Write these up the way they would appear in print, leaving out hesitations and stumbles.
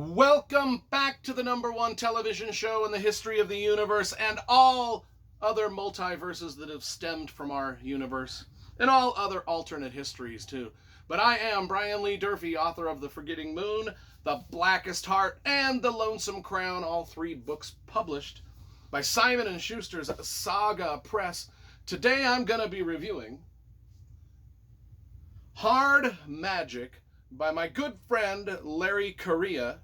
Welcome back to the #1 television show in the history of the universe and all other multiverses that have stemmed from our universe, and all other alternate histories too. But I am Brian Lee Durfee, author of The Forgetting Moon, The Blackest Heart, and The Lonesome Crown, all three books published by Simon & Schuster's Saga Press. Today I'm going to be reviewing Hard Magic by my good friend Larry Correia,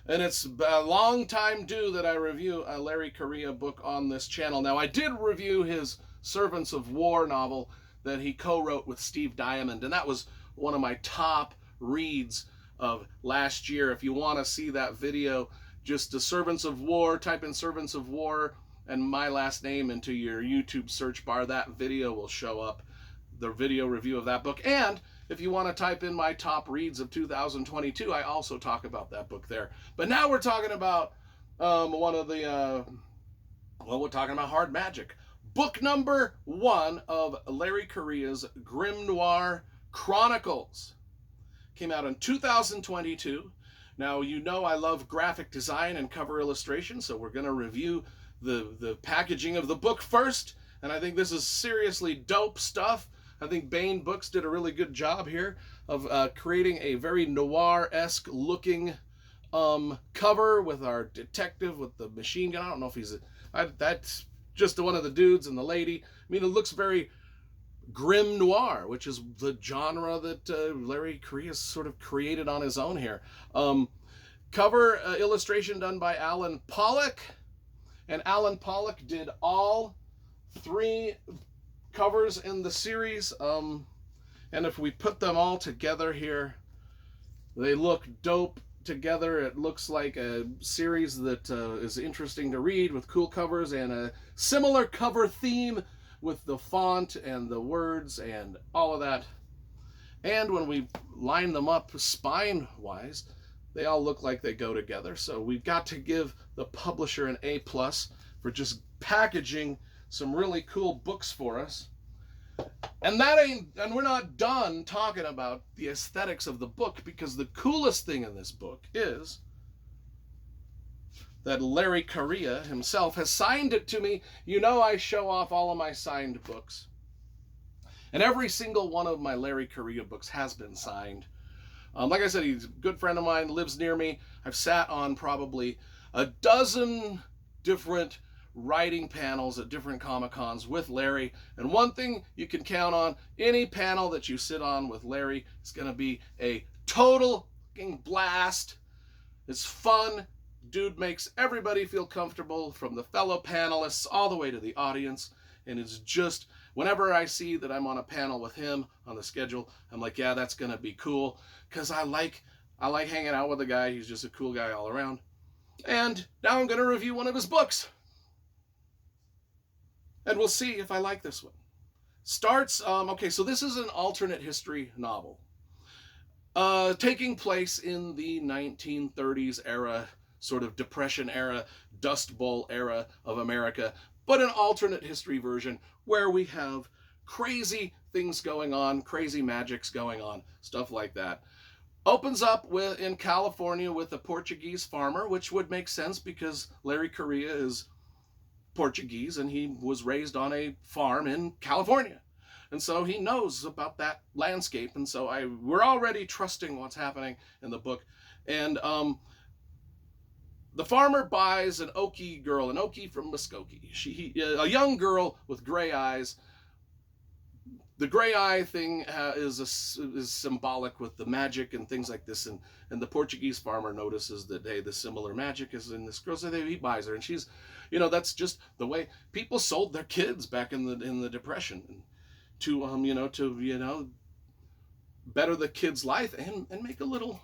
and it's a long time due that I review a Larry Correia book on this channel. Now, I did review his Servants of War novel that he co-wrote with Steve Diamond, and that was one of my top reads of last year. If you want to see that video, just the Servants of War, type in Servants of War and my last name into your YouTube search bar. That video will show up, the video review of that book. And if you want to type in my top reads of 2022, I also talk about that book there. But now we're talking about we're talking about Hard Magic. Book number 1 of Larry Correia's Grimnoir Chronicles. Came out in 2022. Now, you know I love graphic design and cover illustration, so we're going to review the packaging of the book first. And I think this is seriously dope stuff. I think Baen Books did a really good job here of creating a very noir-esque looking cover with our detective with the machine gun. I don't know if that's just one of the dudes and the lady. I mean, it looks very grim noir, which is the genre that Larry Correia sort of created on his own here. Cover illustration done by Alan Pollock, and Alan Pollock did all 3 covers in the series, and if we put them all together here, they look dope together. It looks like a series that is interesting to read with cool covers and a similar cover theme with the font and the words and all of that. And when we line them up spine wise, they all look like they go together. So we've got to give the publisher an A+ for just packaging some really cool books for us. And we're not done talking about the aesthetics of the book, because the coolest thing in this book is that Larry Correia himself has signed it to me. You know, I show off all of my signed books, and every single one of my Larry Correia books has been signed. Like I said, he's a good friend of mine, lives near me. I've sat on probably a dozen different writing panels at different Comic-Cons with Larry, and one thing you can count on: any panel that you sit on with Larry is going to be a total fucking blast. It's fun. Dude makes everybody feel comfortable, from the fellow panelists all the way to the audience, and it's just, whenever I see that I'm on a panel with him on the schedule, I'm like, yeah, that's going to be cool, because I like hanging out with the guy. He's just a cool guy all around. And now I'm going to review one of his books, and we'll see if I like this one. Okay, so this is an alternate history novel, taking place in the 1930s era, sort of Depression era, Dust Bowl era of America, but an alternate history version where we have crazy things going on, crazy magics going on, stuff like that. Opens up in California with a Portuguese farmer, which would make sense because Larry Correia is Portuguese and he was raised on a farm in California, and so he knows about that landscape, and so we're already trusting what's happening in the book. And the farmer buys an Okie girl, an Okie from Muskogee. A young girl with gray eyes. The gray eye thing is symbolic with the magic and things like this, and the Portuguese farmer notices that, hey, the similar magic is in this girl, so he buys her, and she's, that's just the way people sold their kids back in the Depression, to better the kid's life and make a little.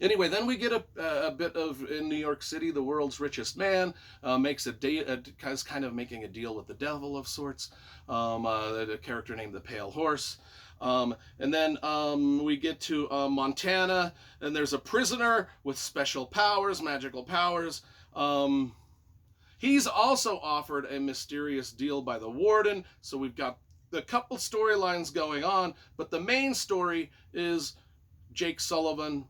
Anyway, then we get a bit of, in New York City, the world's richest man makes kind of making a deal with the devil of sorts, a character named the Pale Horse. And then we get to Montana, and there's a prisoner with special powers, magical powers. He's also offered a mysterious deal by the warden, so we've got a couple storylines going on, but the main story is Jake Sullivan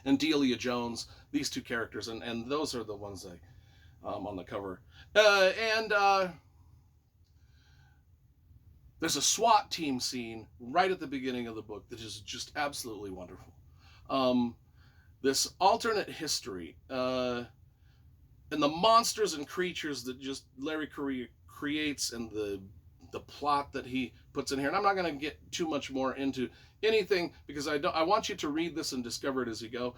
and Delia Jones, these two characters, and those are the ones on the cover. And there's a SWAT team scene right at the beginning of the book that is just absolutely wonderful. This alternate history, and the monsters and creatures that just Larry Correia creates, and the plot that he puts in here. And I'm not going to get too much more into anything because I want you to read this and discover it as you go.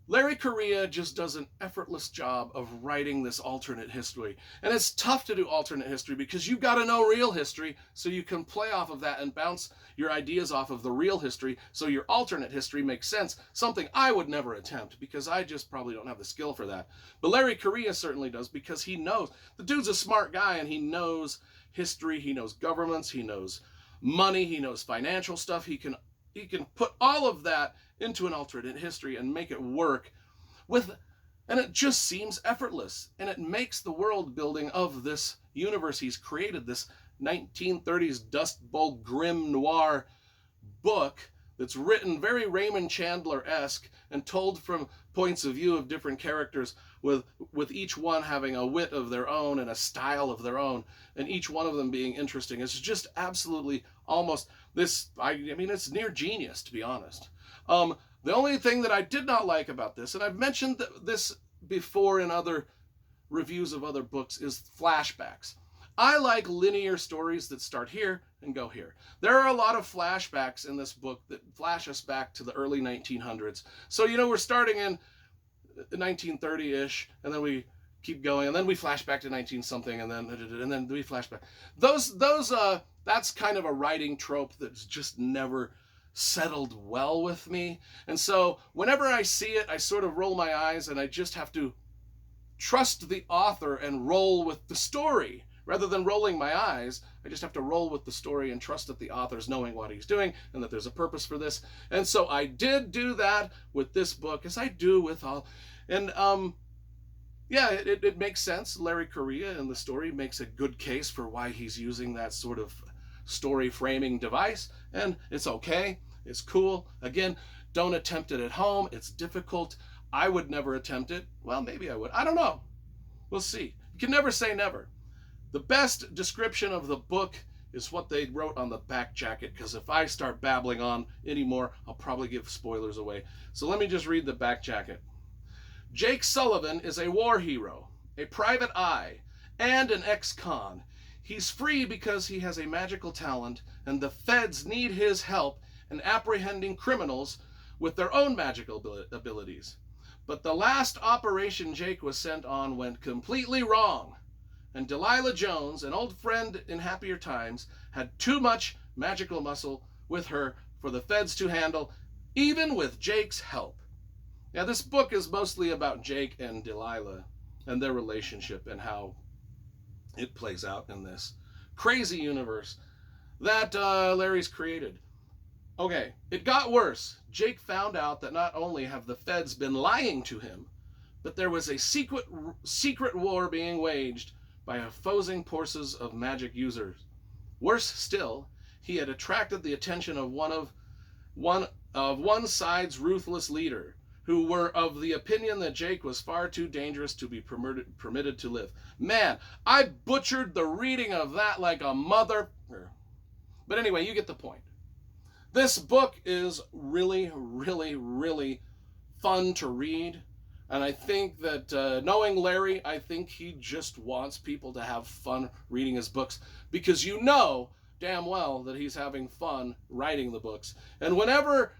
Larry Correia just does an effortless job of writing this alternate history. And it's tough to do alternate history because you've got to know real history so you can play off of that and bounce your ideas off of the real history so your alternate history makes sense, something I would never attempt because I just probably don't have the skill for that. But Larry Correia certainly does because he knows. The dude's a smart guy and he knows history, he knows governments, he knows money, he knows financial stuff. He can put all of that into an alternate history and make it work and it just seems effortless, and it makes the world building of this universe he's created, this 1930s Dust Bowl Grimnoir book that's written very Raymond Chandler-esque and told from points of view of different characters, with each one having a wit of their own and a style of their own, and each one of them being interesting. It's just absolutely almost this, I mean, it's near genius, to be honest. The only thing that I did not like about this, and I've mentioned this before in other reviews of other books, is flashbacks. I like linear stories that start here and go here. There are a lot of flashbacks in this book that flash us back to the early 1900s. So, we're starting in 1930-ish, and then we keep going, and then we flash back to 19-something, and then we flash back. That's kind of a writing trope that's just never settled well with me. And so whenever I see it, I sort of roll my eyes, and I just have to trust the author and roll with the story. Rather than rolling my eyes, I just have to roll with the story and trust that the author's knowing what he's doing and that there's a purpose for this. And so I did do that with this book, as I do with all. And it makes sense. Larry Correia in the story makes a good case for why he's using that sort of story framing device, and it's okay. It's cool. Again, don't attempt it at home. It's difficult. I would never attempt it. Well, maybe I would. I don't know. We'll see. You can never say never. The best description of the book is what they wrote on the back jacket, because if I start babbling on anymore, I'll probably give spoilers away. So let me just read the back jacket. Jake Sullivan is a war hero, a private eye, and an ex-con. He's free because he has a magical talent, and the feds need his help in apprehending criminals with their own magical abilities. But the last operation Jake was sent on went completely wrong, and Delilah Jones, an old friend in happier times, had too much magical muscle with her for the feds to handle, even with Jake's help. Now, this book is mostly about Jake and Delilah and their relationship and how it plays out in this crazy universe that Larry's created. Okay, it got worse. Jake found out that not only have the feds been lying to him, but there was a secret war being waged by opposing forces of magic users. Worse still, he had attracted the attention of one side's ruthless leader, who were of the opinion that Jake was far too dangerous to be permitted to live. Man, I butchered the reading of that like a mother. But anyway, you get the point. This book is really, really, really fun to read. And I think that knowing Larry, I think he just wants people to have fun reading his books, because you know damn well that he's having fun writing the books. And whenever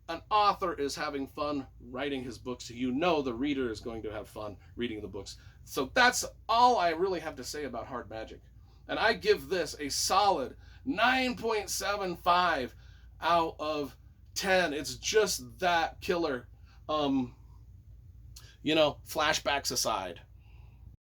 an author is having fun writing his books, you know the reader is going to have fun reading the books. So that's all I really have to say about Hard Magic. And I give this a solid 9.75 out of 10. It's just that killer. Flashbacks aside.